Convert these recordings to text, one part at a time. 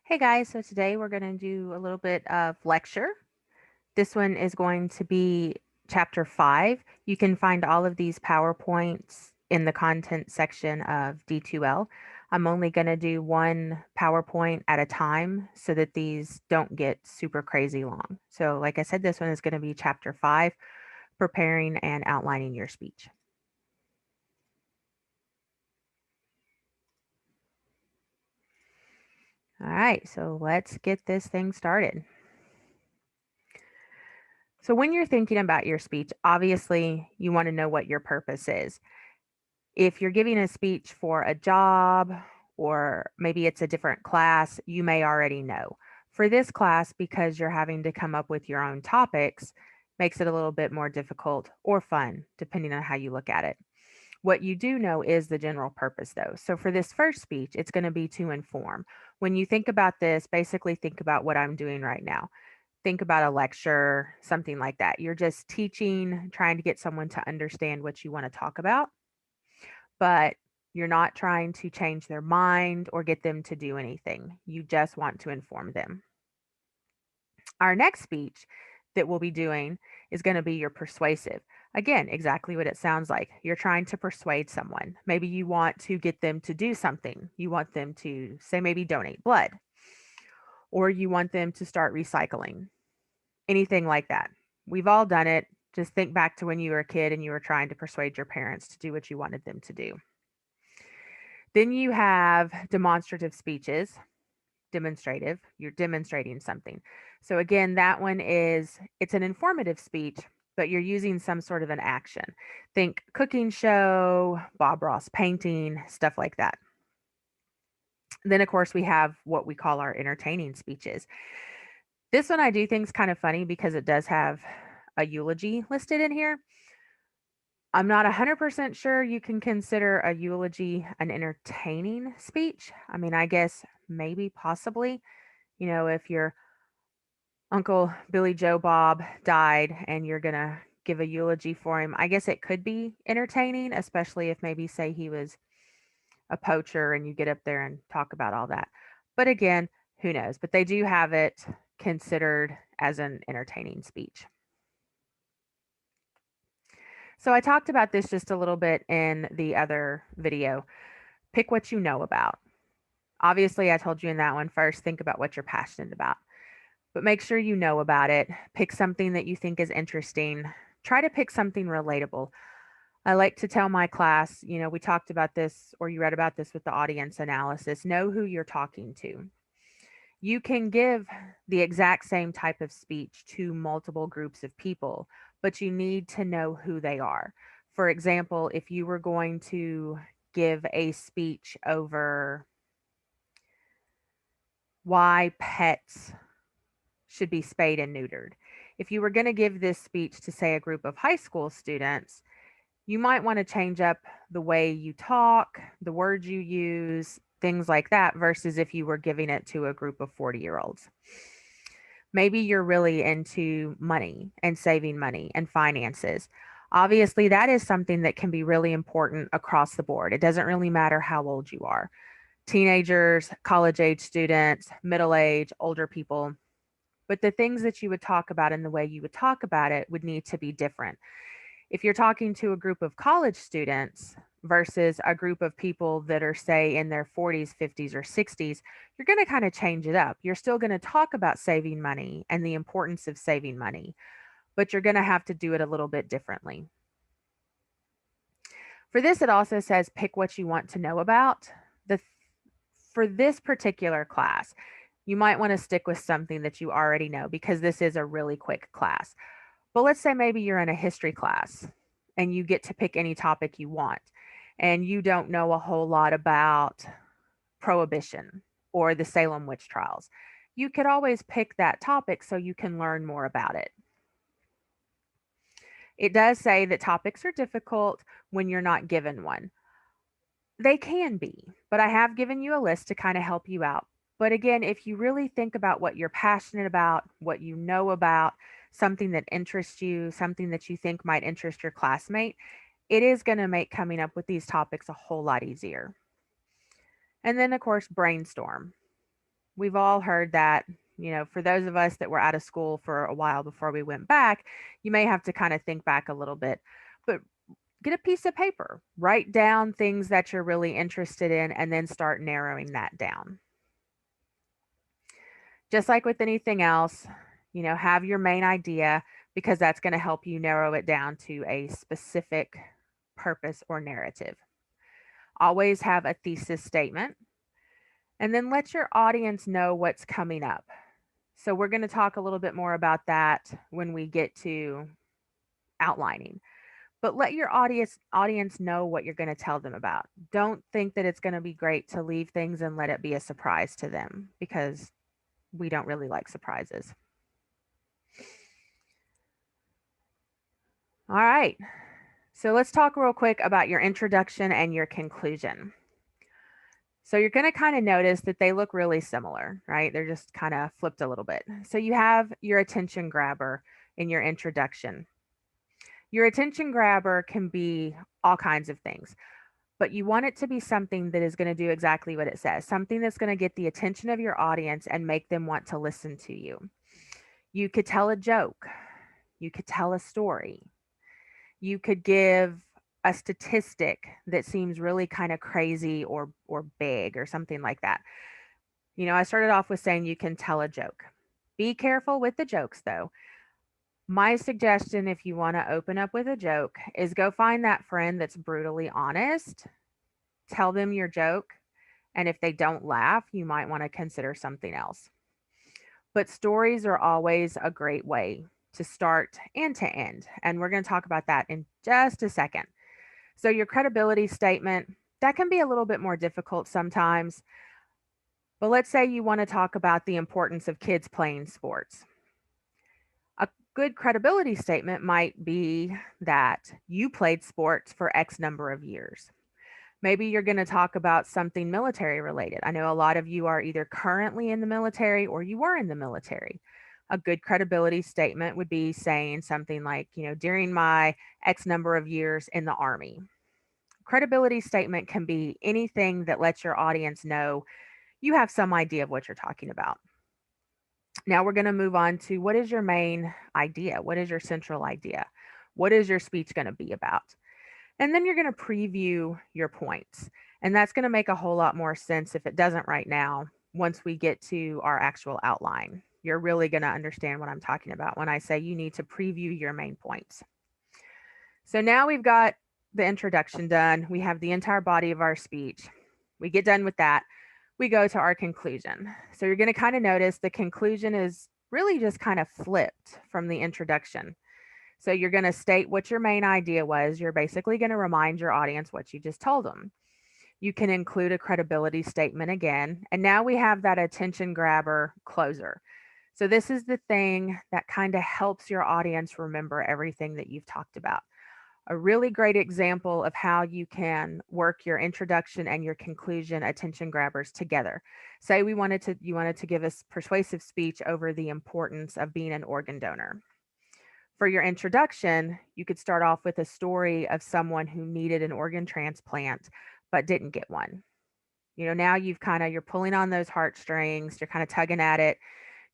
Hey guys, so today we're going to do a little bit of lecture. This one is going to be chapter 5. You can find all of these PowerPoints in the content section of D2L. I'm only going to do one PowerPoint at a time so that these don't get super crazy long. So like I said, this one is going to be chapter 5, preparing and outlining your speech. All right, so let's get this thing started. So when you're thinking about your speech, obviously you want to know what your purpose is. If you're giving a speech for a job or maybe it's a different class, you may already know. For this class, because you're having to come up with your own topics, makes it a little bit more difficult or fun, depending on how you look at it. What you do know is the general purpose, though. So for this first speech, it's going to be to inform. When you think about this, basically think about what I'm doing right now. Think about a lecture, something like that. You're just teaching, trying to get someone to understand what you want to talk about, but you're not trying to change their mind or get them to do anything. You just want to inform them. Our next speech that we'll be doing is going to be your persuasive. Again, exactly what it sounds like. You're trying to persuade someone. Maybe you want to get them to do something. You want them to, say, maybe donate blood, or you want them to start recycling, anything like that. We've all done it. Just think back to when you were a kid and you were trying to persuade your parents to do what you wanted them to do. Then you have demonstrative speeches, demonstrative, you're demonstrating something. So again, that one is it's an informative speech, but you're using some sort of an action. Think cooking show, Bob Ross painting, stuff like that. Then of course we have what we call our entertaining speeches. This one I do think is kind of funny because it does have a eulogy listed in here. I'm not 100% sure you can consider a eulogy an entertaining speech. I mean, I guess maybe, possibly, if your Uncle Billy Joe Bob died and you're going to give a eulogy for him, I guess it could be entertaining, especially if maybe, say, he was a poacher and you get up there and talk about all that. But again, who knows? But they do have it considered as an entertaining speech. So I talked about this just a little bit in the other video. Pick what you know about. Obviously, I told you in that one first, think about what you're passionate about, but make sure you know about it. Pick something that you think is interesting. Try to pick something relatable. I like to tell my class, we talked about this or you read about this with the audience analysis. Know who you're talking to. You can give the exact same type of speech to multiple groups of people, but you need to know who they are. For example, if you were going to give a speech over why pets should be spayed and neutered. If you were going to give this speech to, say, a group of high school students, you might want to change up the way you talk, the words you use, things like that, versus if you were giving it to a group of 40-year-olds. Maybe you're really into money and saving money and finances. Obviously, that is something that can be really important across the board. It doesn't really matter how old you are. Teenagers, college age students, middle age, older people, but the things that you would talk about and the way you would talk about it would need to be different. If you're talking to a group of college students versus a group of people that are, say, in their 40s, 50s, or 60s, you're going to kind of change it up. You're still going to talk about saving money and the importance of saving money, but you're going to have to do it a little bit differently. For this, it also says pick what you want to know about. The For this particular class, you might want to stick with something that you already know because this is a really quick class. But let's say maybe you're in a history class and you get to pick any topic you want, and you don't know a whole lot about Prohibition or the Salem witch trials. You could always pick that topic so you can learn more about it. It does say that topics are difficult when you're not given one. They can be, but I have given you a list to kind of help you out. But again, if you really think about what you're passionate about, what you know about, something that interests you, something that you think might interest your classmate, it is going to make coming up with these topics a whole lot easier. And then, of course, brainstorm. we've all heard that, for those of us that were out of school for a while before we went back, you may have to kind of think back a little bit. But get a piece of paper, write down things that you're really interested in, and then start narrowing that down. Just like with anything else, have your main idea because that's going to help you narrow it down to a specific purpose or narrative. Always have a thesis statement and then let your audience know what's coming up. So, we're going to talk a little bit more about that when we get to outlining. But let your audience know what you're going to tell them about. Don't think that it's going to be great to leave things and let it be a surprise to them because we don't really like surprises. All right. So let's talk real quick about your introduction and your conclusion. So you're going to kind of notice that they look really similar, right? They're just kind of flipped a little bit. So you have your attention grabber in your introduction. Your attention grabber can be all kinds of things, but you want it to be something that is going to do exactly what it says, something that's going to get the attention of your audience and make them want to listen to you. You could tell a joke, you could tell a story, you could give a statistic that seems really kind of crazy or big or something like that. I started off with saying you can tell a joke. Be careful with the jokes though. My suggestion, if you want to open up with a joke, is go find that friend that's brutally honest, tell them your joke, and if they don't laugh, you might want to consider something else. But stories are always a great way to start and to end, and we're going to talk about that in just a second. So, your credibility statement, that can be a little bit more difficult sometimes. But let's say you want to talk about the importance of kids playing sports. A good credibility statement might be that you played sports for X number of years. Maybe you're going to talk about something military related. I know a lot of you are either currently in the military or you were in the military. A good credibility statement would be saying something like, during my X number of years in the Army. Credibility statement can be anything that lets your audience know you have some idea of what you're talking about. Now we're going to move on to what is your main idea? What is your central idea? What is your speech going to be about? And then you're going to preview your points. And that's going to make a whole lot more sense if it doesn't right now once we get to our actual outline. You're really going to understand what I'm talking about when I say you need to preview your main points. So now we've got the introduction done. We have the entire body of our speech. We get done with that. We go to our conclusion. So you're going to kind of notice the conclusion is really just kind of flipped from the introduction. So you're going to state what your main idea was. You're basically going to remind your audience what you just told them. You can include a credibility statement again. And now we have that attention grabber closer. So this is the thing that kind of helps your audience remember everything that you've talked about. A really great example of how you can work your introduction and your conclusion attention grabbers together. Say you wanted to give us persuasive speech over the importance of being an organ donor. For your introduction, you could start off with a story of someone who needed an organ transplant but didn't get one. Now you're pulling on those heartstrings, you're kind of tugging at it,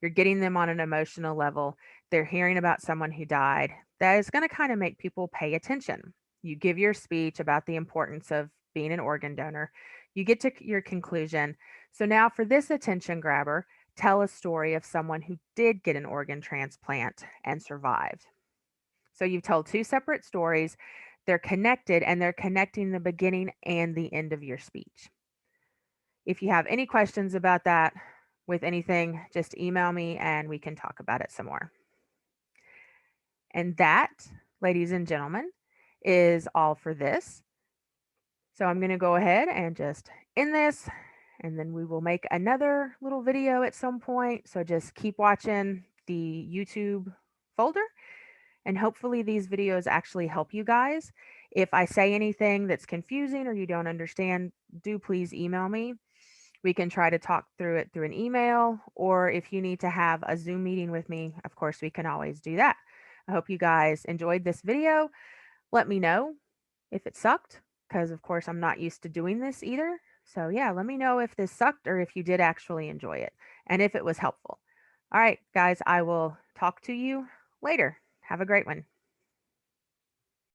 you're getting them on an emotional level. They're hearing about someone who died. That is going to kind of make people pay attention. You give your speech about the importance of being an organ donor. You get to your conclusion. So now for this attention grabber, tell a story of someone who did get an organ transplant and survived. So you've told two separate stories. They're connected and they're connecting the beginning and the end of your speech. If you have any questions about that with anything, just email me and we can talk about it some more. And that, ladies and gentlemen, is all for this. So I'm going to go ahead and just end this, and then we will make another little video at some point. So just keep watching the YouTube folder, and hopefully these videos actually help you guys. If I say anything that's confusing or you don't understand, do please email me. We can try to talk through it through an email, or if you need to have a Zoom meeting with me, of course, we can always do that. I hope you guys enjoyed this video. Let me know if it sucked, because of course I'm not used to doing this either. So yeah, let me know if this sucked or if you did actually enjoy it. and if it was helpful. All right, guys, I will talk to you later. Have a great one.